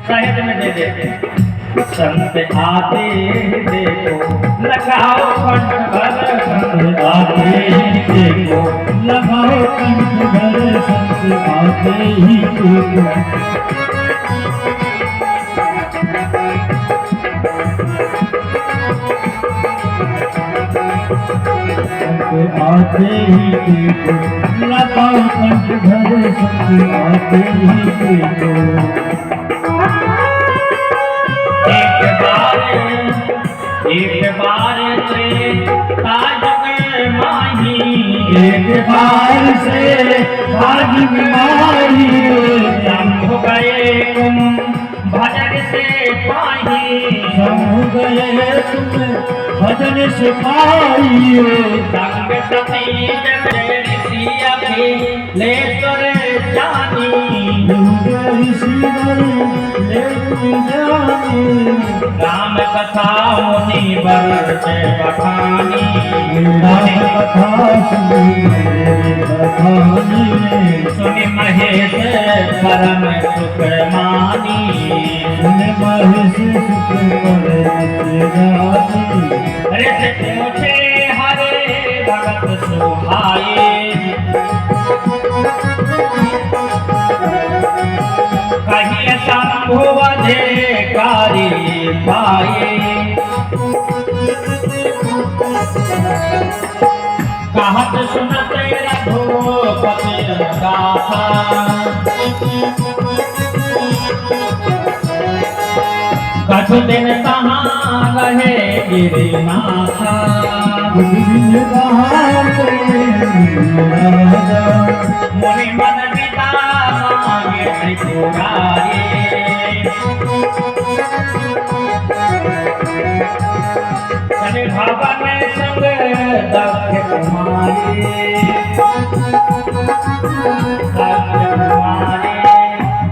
सहज में दे देते। संत आते देखो लगाओ कंठ भर, संत आते ही देखो लगाओ कंठ भर, संत आते ही देखो। संत आते ही देखो लगाओ कंठ भर, संत आते ही देखो। एक बार से ताज में माही, एक बार से ताज में माही, शंभ गए तुम भजन से पाही, शंभ गए तुम भजन से पाही। संग सती जब ऋषि अखिलेश्वर जानी, राम कथा मुनि वर से बखानी, राम कथा सुनि महेश परम सुख मानी, सुनि महेश सुख ऋषि पूछे हरे भगत सुहाए, कहिए शंभु अधिकारी पाए, कहत सुनत रघुपति गाथा, कछु दिन कहाँ रहे गिरिनाथा, मुनि मन पिता मांगे त्रिपुरारी, चले भवन संग दक्ष कुमारी,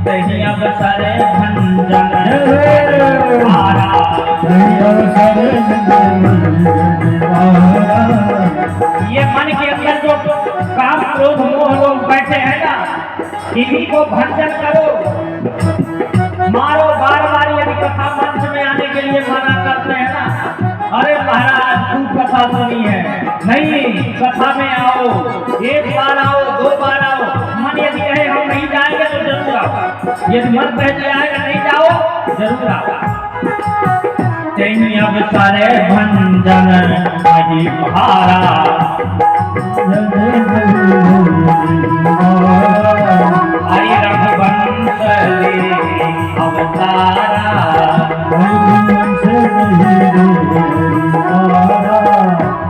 तही अवसर भंजन ये मन के अंदर जो काम क्रोध मोह लोग बैठे हैं ना, इन्हीं को भंजन करो, मारो। बार बार यदि कथा मंच में आने के लिए मना करते हैं ना, अरे महाराज तू कथा सुनी है, नहीं कथा में आओ, एक बार आओ, दो बार आओ। मन यदि कहे हम नहीं जाएंगे तो जरूर आओ, यदि मन पहले आएगा नहीं जाओ जरूर आओ। अवसर भंजन मही भारा, हरि रघुवंश अवतारा,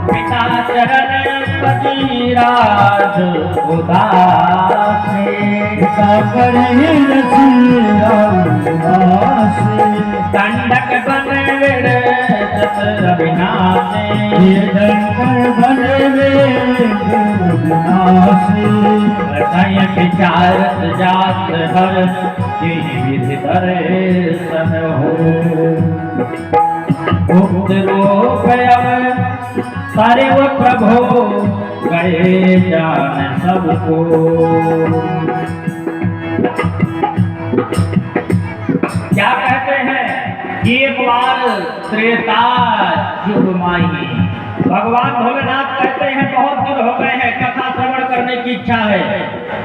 पिता चरण पतिराज उदासे, दंडक बन रविनाशे, हृदय विचारत जात हर, विधि दर्शन हो। गुप्त रूप सर्व प्रभो, गए जान सबको। क्या कहते हैं? एक बार त्रेता युग माही, भगवान भोलेनाथ कहते हैं बहुत दिन हो गए हैं, कथा श्रवण करने की इच्छा है,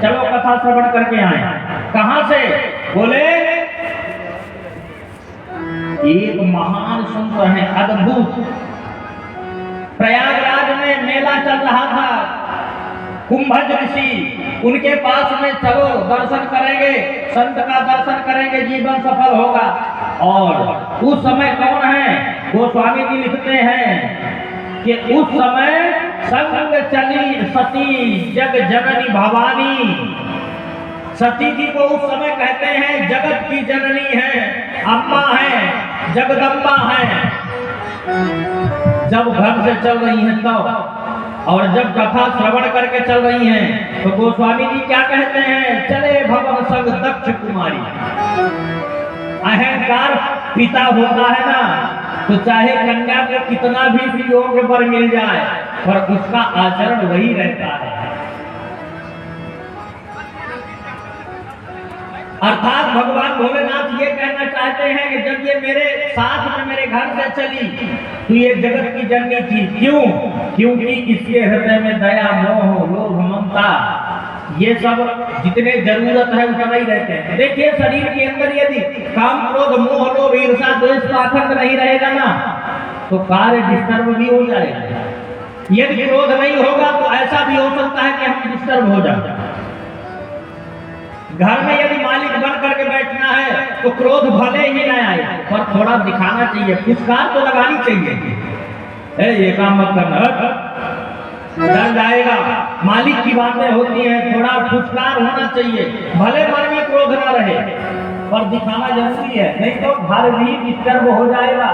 चलो कथा श्रवण करके आए। कहां से? बोले एक महान संत है, अद्भुत। प्रयागराज में मेला चल रहा था, कुंभज ऋषि, उनके पास में चलो दर्शन करेंगे, संत का दर्शन करेंगे, जीवन सफल होगा। और उस समय कौन है? गोस्वामी जी लिखते हैं कि उस समय संग चली सती जग जननी भवानी। सती जी को उस समय कहते हैं जगत की जननी है, अम्मा है, जगदम्बा है। जब घर से चल रही हैं तब, और जब कथा श्रवण करके चल रही हैं तो गोस्वामी जी क्या कहते हैं? चले भवन संग दक्ष कुमारी। अहंकार पिता होता है ना, तो चाहे कन्या को कितना भी योग्य वर मिल जाए, पर उसका आचरण वही रहता है। अर्थात भगवान भोलेनाथ ये कहना चाहते हैं कि जब ये मेरे साथ में मेरे घर से चली तो ये जगत की जननी थी। क्यों? क्योंकि इसके हृदय में दया, मोह, लोभ, ममता, ये सब जितने जरूरत है उतना ही रहते हैं। देखिए शरीर के अंदर यदि काम, क्रोध, मोह, लोभ, ईर्ष्या, द्वेष का अखंड नहीं रहेगा ना तो कार्य डिस्टर्ब भी हो जाएगा। यदि क्रोध नहीं होगा तो ऐसा भी हो सकता है कि हम डिस्टर्ब हो जाए। घर में यदि मालिक बन करके बैठना है तो क्रोध भले ही न आए पर थोड़ा दिखाना चाहिए, फुसकार तो लगानी चाहिए। ये काम मत करना, डर जाएगा। मालिक की बातें होती हैं, थोड़ा फुसकार होना चाहिए। भले मन में क्रोध ना रहे पर दिखाना जरूरी है, नहीं तो घर भी डिस्टर्ब हो जाएगा।